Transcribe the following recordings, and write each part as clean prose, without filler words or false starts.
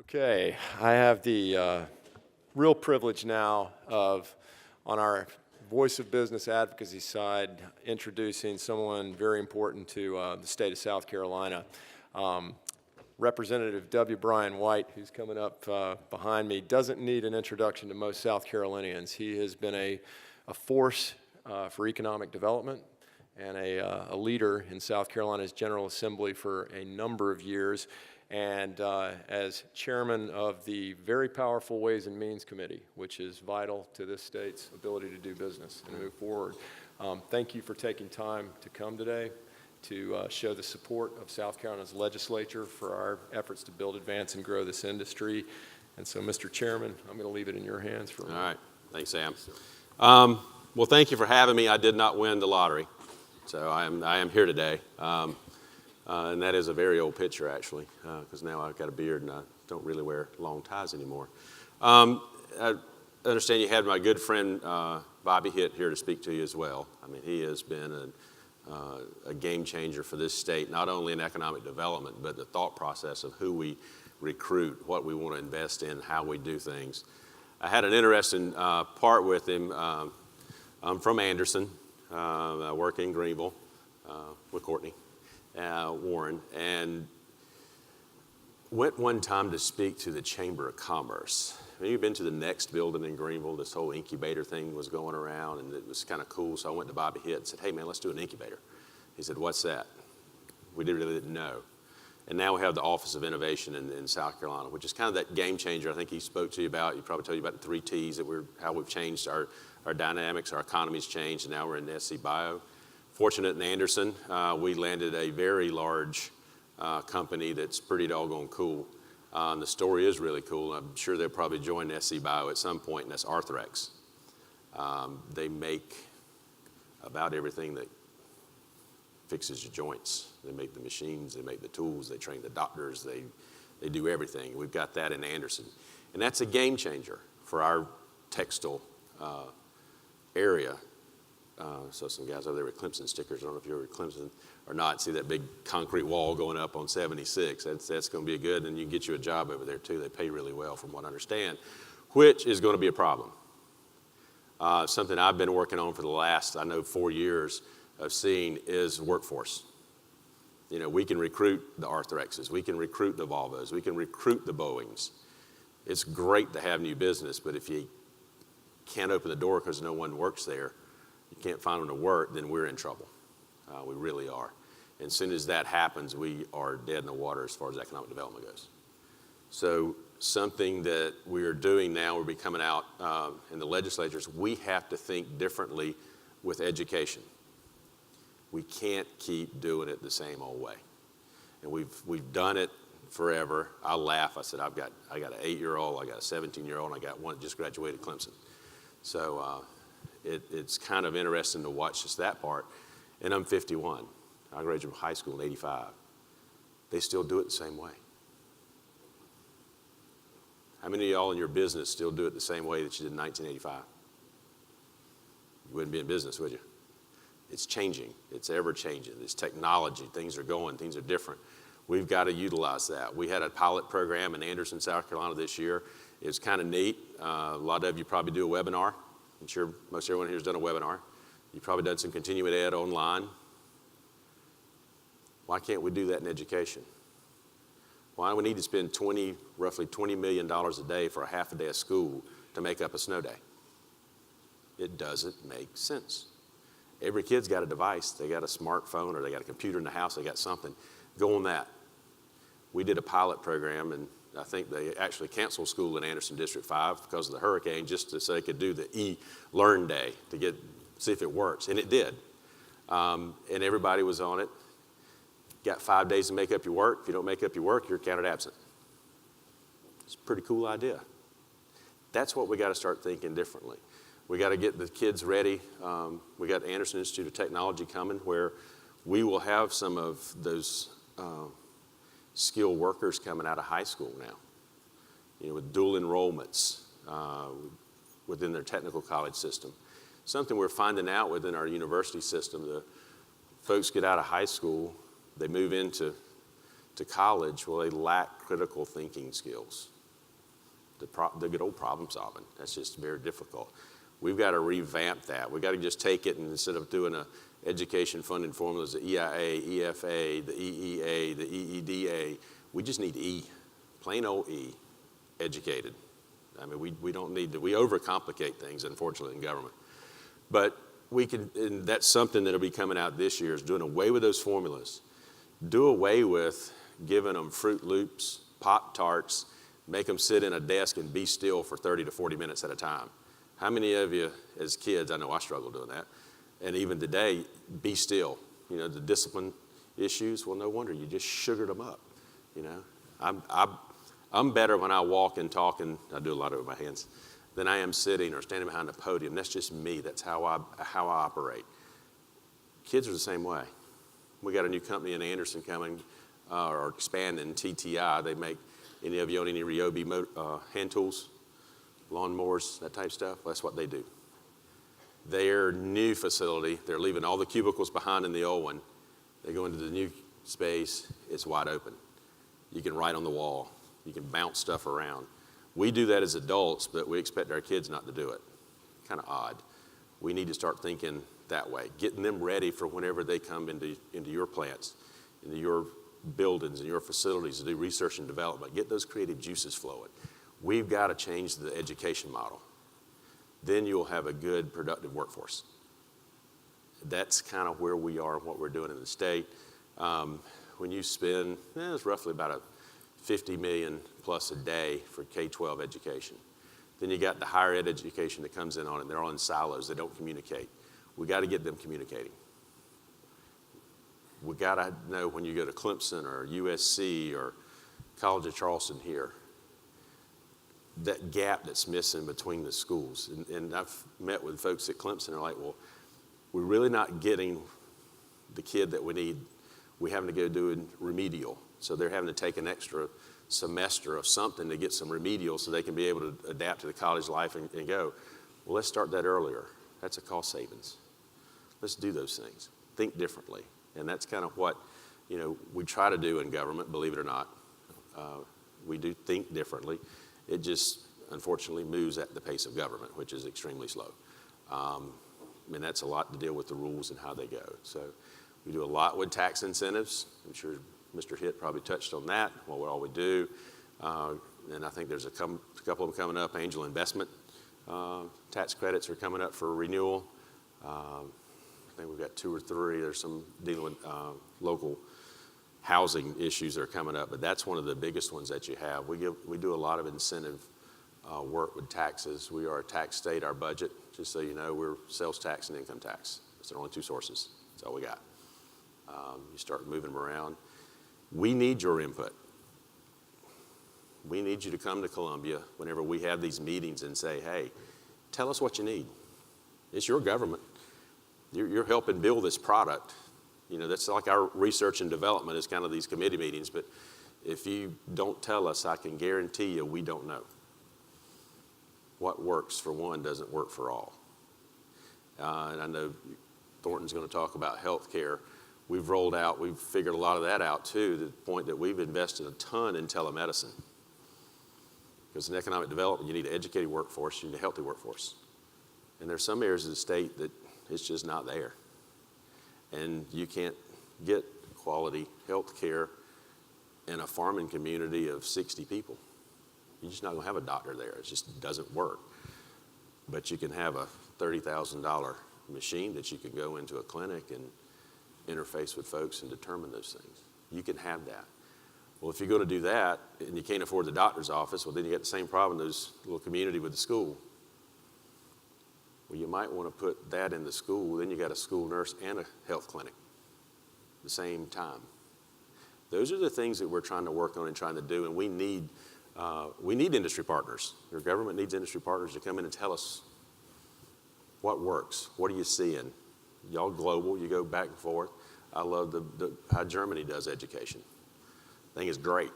Okay, I have the real privilege now of, on our Voice of Business advocacy side, introducing someone very important to the state of South Carolina. Representative W. Bryan White, who's coming up behind me, doesn't need an introduction to most South Carolinians. He has been a force for economic development and a leader in South Carolina's General Assembly for a number of years, and as chairman of the very powerful Ways and Means Committee, which is vital to this state's ability to do business and move forward. Thank you for taking time to come today to show the support of South Carolina's legislature for our efforts to build, advance, and grow this industry. And so, Mr. Chairman, I'm going to leave it in your hands for a moment. All right. Thanks, Sam. Well, thank you for having me. I did not win the lottery, so I am here today. And that is a very old picture, actually, because now I've got a beard and I don't really wear long ties anymore. I understand you had my good friend Bobby Hitt here to speak to you as well. I mean, he has been a game changer for this state, not only in economic development, but the thought process of who we recruit, what we want to invest in, how we do things. I had an interesting part with him. I'm from Anderson. I work in Greenville with Courtney Warren, and went one time to speak to the Chamber of Commerce. You've been to the next building in Greenville. This whole incubator thing was going around, and it was kind of cool. So I went to Bobby Hitt and said, "Hey, man, let's do an incubator." He said, "What's that?" We really didn't know. And now we have the Office of Innovation in South Carolina, which is kind of that game changer I think he spoke to you about. He probably told you about the 3 T's, how we've changed our dynamics, our economy's changed, and now we're in SCBIO. Fortunate in Anderson, we landed a very large company that's pretty doggone cool. The story is really cool. I'm sure they'll probably join SCBIO at some point, and that's Arthrex. They make about everything that fixes your joints. They make the machines, they make the tools, they train the doctors, they do everything. We've got that in Anderson. And that's a game changer for our textile area. So some guys over there with Clemson stickers. I don't know if you're at Clemson or not. See that big concrete wall going up on 76. That's going to be good, and you can get you a job over there too. They pay really well from what I understand, which is going to be a problem. Something I've been working on for the last, 4 years of seeing is workforce. You know, we can recruit the Arthrexes, we can recruit the Volvos, we can recruit the Boeings. It's great to have new business, but if you can't open the door because no one works there, you can't find them to work, then we're in trouble. We really are. And as soon as that happens, we are dead in the water as far as economic development goes. So something that we are doing now, we'll be coming out in the legislatures, we have to think differently with education. We can't keep doing it the same old way. And we've done it forever. I laugh. I said, I got an 8-year-old, I got a 17-year-old, and I got one that just graduated Clemson. So it's kind of interesting to watch just that part. And I'm 51. I graduated from high school in '85. They still do it the same way. How many of y'all in your business still do it the same way that you did in 1985? You wouldn't be in business, would you? It's changing. It's ever changing. It's technology. Things are going. Things are different. We've got to utilize that. We had a pilot program in Anderson, South Carolina this year. It's kind of neat. A lot of you probably do a webinar. I'm sure most everyone here has done a webinar. You've probably done some continuing ed online. Why can't we do that in education? Why do we need to spend roughly $20 million a day for a half a day of school to make up a snow day? It doesn't make sense. Every kid's got a device. They got a smartphone or they got a computer in the house. They got something. Go on that. We did a pilot program, and I think they actually canceled school in Anderson District 5 because of the hurricane, just so they could do the e-learn day to see if it works. And it did. And everybody was on it. Got 5 days to make up your work. If you don't make up your work, you're counted absent. It's a pretty cool idea. That's what we got to start thinking differently. We got to get the kids ready. We got Anderson Institute of Technology coming, where we will have some of those skilled workers coming out of high school now, you know, with dual enrollments within their technical college system. Something we're finding out within our university system, the folks get out of high school, they move into college, well, they lack critical thinking skills. the good old problem solving. That's just very difficult. We've got to revamp that. We've got to just take it and instead of doing a education funding formulas, the EIA, EFA, the EEA, the EEDA, we just need E, plain old E, educated. I mean, we don't need to, we overcomplicate things, unfortunately, in government. But we can, and that's something that'll be coming out this year, is doing away with those formulas. Do away with giving them Fruit Loops, Pop-Tarts, make them sit in a desk and be still for 30 to 40 minutes at a time. How many of you as kids, I know I struggle doing that, and even today, be still. You know, the discipline issues, well, no wonder, you just sugared them up, you know. I'm better when I walk and talk, and I do a lot of it with my hands, than I am sitting or standing behind a podium. That's just me. That's how I operate. Kids are the same way. We got a new company in Anderson coming, or expanding, TTI. They make, any of you own any Ryobi hand tools, lawnmowers, that type of stuff? Well, that's what they do. Their new facility, they're leaving all the cubicles behind in the old one. They go into the new space, it's wide open. You can write on the wall. You can bounce stuff around. We do that as adults, but we expect our kids not to do it. Kind of odd. We need to start thinking that way, getting them ready for whenever they come into your plants, into your buildings and your facilities to do research and development. Get those creative juices flowing. We've got to change the education model. Then you'll have a good, productive workforce. That's kind of where we are and what we're doing in the state. When you spend, it's roughly about a $50 million plus a day for K-12 education. Then you got the higher ed education that comes in on it. They're all in silos. They don't communicate. We got to get them communicating. We got to know when you go to Clemson or USC or College of Charleston here, that gap that's missing between the schools. And I've met with folks at Clemson, they're like, well, we're really not getting the kid that we need. We're having to go do remedial. So they're having to take an extra semester of something to get some remedial so they can be able to adapt to the college life and go. Well, let's start that earlier. That's a cost savings. Let's do those things. Think differently. And that's kind of what, you know, we try to do in government, believe it or not. We do think differently. It just, unfortunately, moves at the pace of government, which is extremely slow. And that's a lot to deal with the rules and how they go. So we do a lot with tax incentives. I'm sure Mr. Hitt probably touched on that, what all we do. And I think there's a couple of them coming up. Angel investment tax credits are coming up for renewal. I think we've got 2 or 3. There's some dealing with local housing issues that are coming up, but that's one of the biggest ones that you have. We do a lot of incentive work with taxes. We are a tax state. Our budget, just so you know, we're sales tax and income tax. That's the only 2 sources. That's all we got. You start moving them around. We need your input. We need you to come to Columbia whenever we have these meetings and say, hey, tell us what you need. It's your government. You're helping build this product. You know, that's like our research and development is kind of these committee meetings, but if you don't tell us, I can guarantee you we don't know. What works for one doesn't work for all. And I know Thornton's going to talk about health care. We've figured a lot of that out too, to the point that we've invested a ton in telemedicine. Because in economic development, you need an educated workforce, you need a healthy workforce. And there's some areas of the state that it's just not there. And you can't get quality health care in a farming community of 60 people. You're just not going to have a doctor there. It just doesn't work. But you can have a $30,000 machine that you can go into a clinic and interface with folks and determine those things. You can have that. Well, if you're going to do that and you can't afford the doctor's office, well, then you get the same problem in those little community with the school. Well, you might want to put that in the school. Then you got a school nurse and a health clinic at the same time. Those are the things that we're trying to work on and trying to do, and we need industry partners. Your government needs industry partners to come in and tell us what works. What are you seeing? Y'all global, you go back and forth. I love how Germany does education. I think it's great.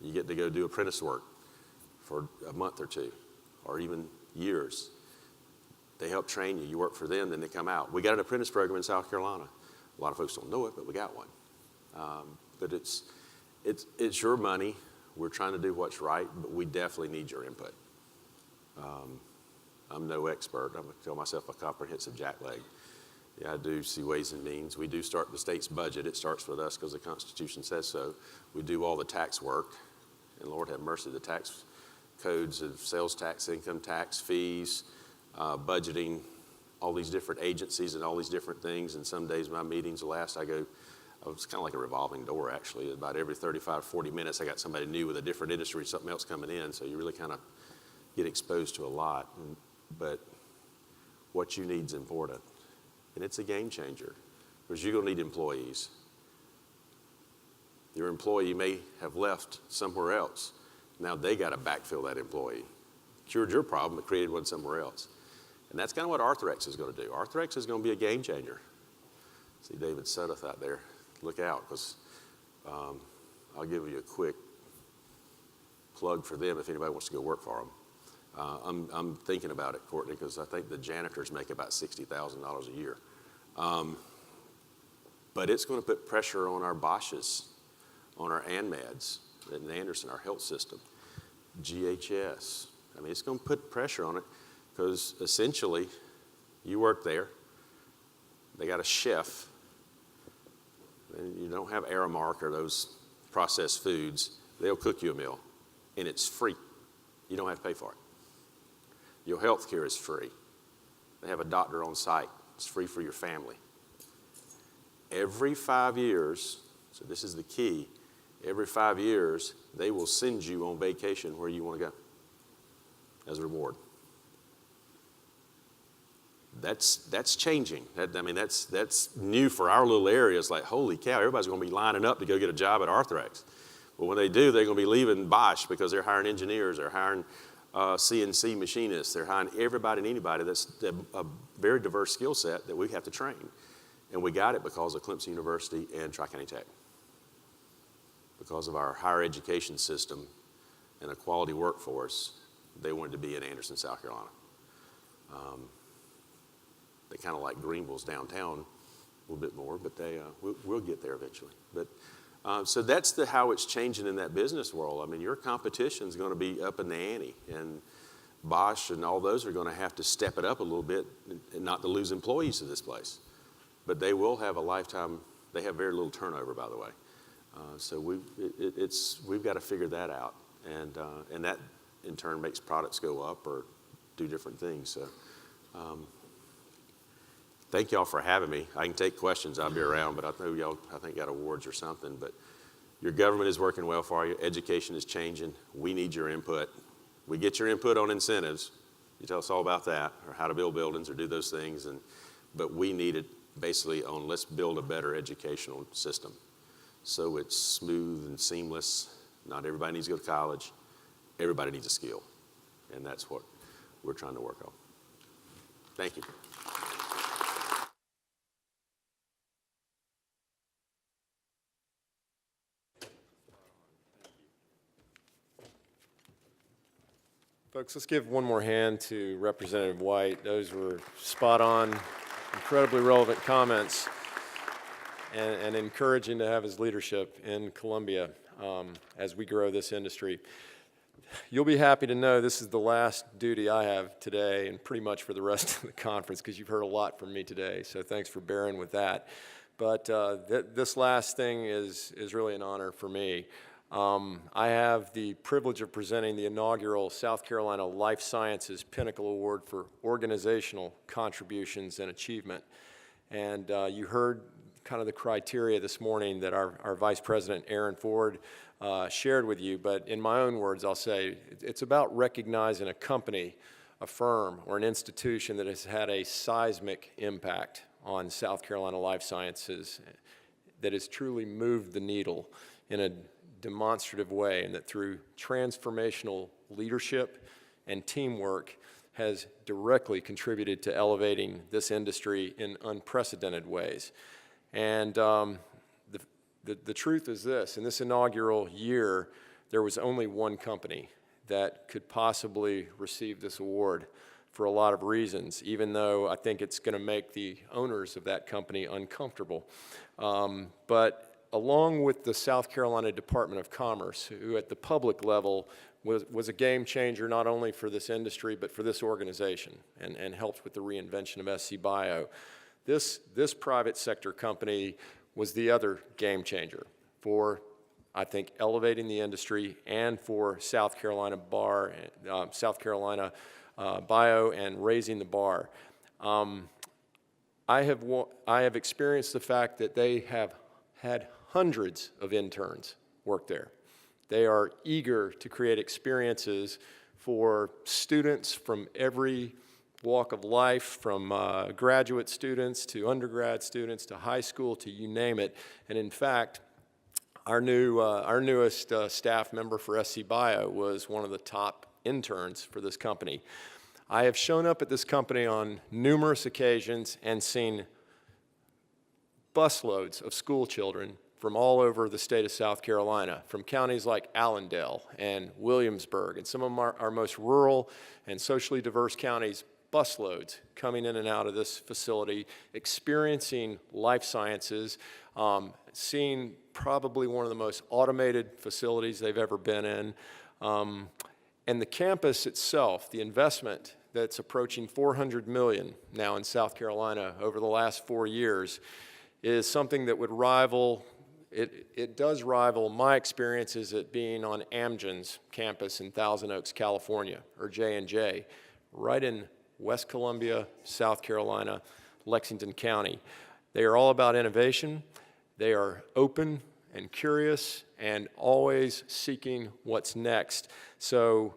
You get to go do apprentice work for a month or 2, or even years. They help train you. You work for them, then they come out. We got an apprentice program in South Carolina. A lot of folks don't know it, but we got one. But it's your money. We're trying to do what's right, but we definitely need your input. I'm no expert. I'm going to tell myself a comprehensive jackleg. Yeah, I do see ways and means. We do start the state's budget. It starts with us because the Constitution says so. We do all the tax work, and Lord have mercy, the tax codes of sales tax, income tax, fees, budgeting, all these different agencies and all these different things. And some days my meetings last, it's kind of like a revolving door, actually. About every 35, 40 minutes, I got somebody new with a different industry, something else coming in. So you really kind of get exposed to a lot. But what you need is important. And it's a game changer because you're going to need employees. Your employee may have left somewhere else. Now they got to backfill that employee. Cured your problem, but created one somewhere else. And that's kind of what Arthrex is going to do. Arthrex is going to be a game changer. See David Sudduth out there. Look out, because I'll give you a quick plug for them if anybody wants to go work for them. I'm thinking about it, Courtney, because I think the janitors make about $60,000 a year. But it's going to put pressure on our Bosches, on our ANMEDs, and Anderson, our health system, GHS. I mean, it's going to put pressure on it because essentially you work there. They got a chef. And you don't have Aramark or those processed foods. They'll cook you a meal, and it's free. You don't have to pay for it. Your health care is free. They have a doctor on site. It's free for your family. Every 5 years, so this is the key, every 5 years, they will send you on vacation where you want to go as a reward. That's changing. That's new for our little area. It's like, holy cow, everybody's going to be lining up to go get a job at Arthrex. But when they do, they're going to be leaving Bosch because they're hiring engineers, they're hiring CNC machinists, they're hiring everybody and anybody that's a very diverse skill set that we have to train. And we got it because of Clemson University and Tri-County Tech. Because of our higher education system and a quality workforce, they wanted to be in Anderson, South Carolina. They kind of like Greenville's downtown a little bit more, but we'll get there eventually. But so that's how it's changing in that business world. I mean, your competition is going to be up in the ante, and Bosch and all those are going to have to step it up a little bit, and not to lose employees to this place. But they will have a lifetime. They have very little turnover, by the way. So we've got to figure that out, and that in turn makes products go up or do different things. So. Thank y'all for having me. I can take questions. I'll be around, but I know y'all, I think, got awards or something. But your government is working well for you. Education is changing. We need your input. We get your input on incentives. You tell us all about that, or how to build buildings or do those things. But we need it basically on let's build a better educational system so it's smooth and seamless. Not everybody needs to go to college. Everybody needs a skill. And that's what we're trying to work on. Thank you. Folks, let's give one more hand to Representative White. Those were spot on, incredibly relevant comments, and encouraging to have his leadership in Columbia as we grow this industry. You'll be happy to know this is the last duty I have today and pretty much for the rest of the conference, because you've heard a lot from me today, so thanks for bearing with that. But this last thing is really an honor for me. I have the privilege of presenting the inaugural South Carolina Life Sciences Pinnacle Award for Organizational Contributions and Achievement. And you heard kind of the criteria this morning that our Vice President, Aaron Ford, shared with you. But in my own words, I'll say it's about recognizing a company, a firm, or an institution that has had a seismic impact on South Carolina life sciences, that has truly moved the needle in a demonstrative way, and that through transformational leadership and teamwork has directly contributed to elevating this industry in unprecedented ways. And the truth is this: in this inaugural year, there was only one company that could possibly receive this award for a lot of reasons, even though I think it's going to make the owners of that company uncomfortable. But along with the South Carolina Department of Commerce, who at the public level was a game changer not only for this industry but for this organization, and helped with the reinvention of SCBIO. This private sector company was the other game changer for, I think, elevating the industry and for South Carolina Bio and raising the bar. I have experienced the fact that they have had hundreds of interns work there. They are eager to create experiences for students from every walk of life, from graduate students to undergrad students to high school to you name it. And in fact, our newest staff member for SCBIO was one of the top interns for this company. I have shown up at this company on numerous occasions and seen busloads of school children from all over the state of South Carolina, from counties like Allendale and Williamsburg, and some of our most rural and socially diverse counties, busloads coming in and out of this facility, experiencing life sciences, seeing probably one of the most automated facilities they've ever been in. And the campus itself, the investment that's approaching $400 million now in South Carolina over the last 4 years, is something that would rival, it does rival my experiences at being on Amgen's campus in Thousand Oaks, California, or J&J, right in West Columbia, South Carolina, Lexington County. They are all about innovation. They are open and curious and always seeking what's next. So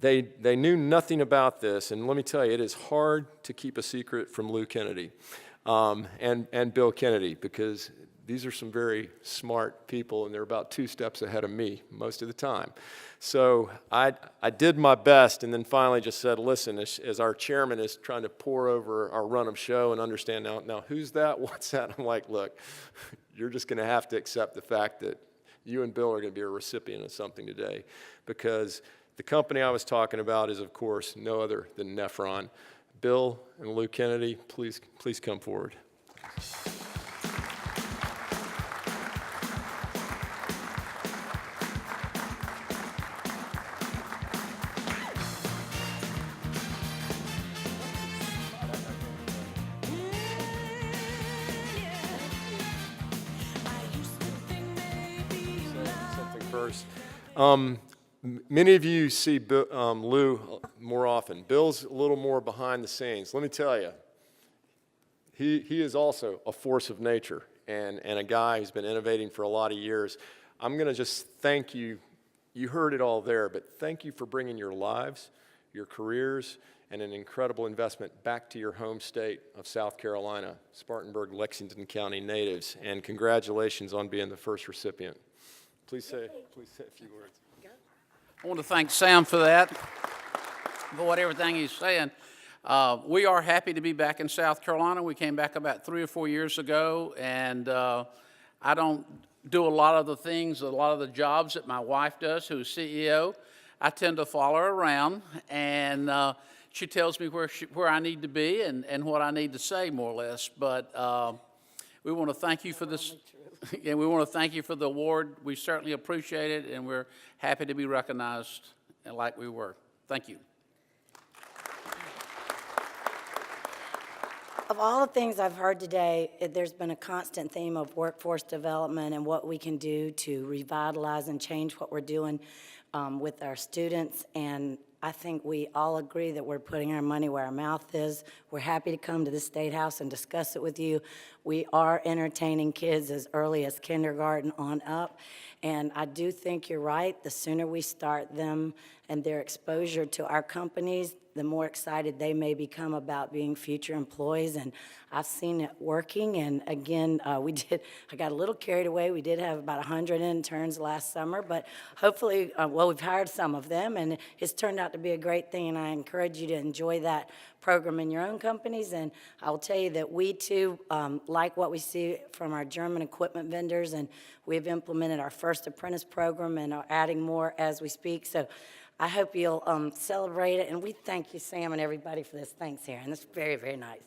they knew nothing about this, and let me tell you, it is hard to keep a secret from Lou Kennedy and Bill Kennedy, because these are some very smart people, and they're about 2 steps ahead of me most of the time. So I did my best, and then finally just said, listen, as our chairman is trying to pour over our run of show and understand now who's that, what's that? I'm like, look, you're just going to have to accept the fact that you and Bill are going to be a recipient of something today, because the company I was talking about is, of course, no other than Nephron. Bill and Lou Kennedy, please come forward. First. Many of you see Lou more often. Bill's a little more behind the scenes. Let me tell you, he is also a force of nature and a guy who's been innovating for a lot of years. I'm going to just thank you. You heard it all there, but thank you for bringing your lives, your careers, and an incredible investment back to your home state of South Carolina, Spartanburg, Lexington County natives, and congratulations on being the first recipient. Please say a few words. I want to thank Sam for that, for everything he's saying. We are happy to be back in South Carolina. We came back about 3 or 4 years ago, and I don't do a lot of the things, a lot of the jobs that my wife does, who's CEO. I tend to follow her around, and she tells me where I need to be and what I need to say, more or less. But we want to thank you for this. And we want to thank you for the award. We certainly appreciate it, and we're happy to be recognized like we were. Thank you. Of all the things I've heard today, there's been a constant theme of workforce development and what we can do to revitalize and change what we're doing with our students. And I think we all agree that we're putting our money where our mouth is. We're happy to come to the State House and discuss it with you. We are entertaining kids as early as kindergarten on up. And I do think you're right. The sooner we start them and their exposure to our companies, the more excited they may become about being future employees. And I've seen it working. And again, I got a little carried away. We did have about 100 interns last summer, but hopefully, we've hired some of them, and it's turned out to be a great thing. And I encourage you to enjoy that program in your own companies. And I'll tell you that we too like what we see from our German equipment vendors, and we've implemented our first apprentice program and are adding more as we speak. So I hope you'll celebrate it, and we thank you, Sam, and everybody for this. Thanks, Aaron. That's very, very nice.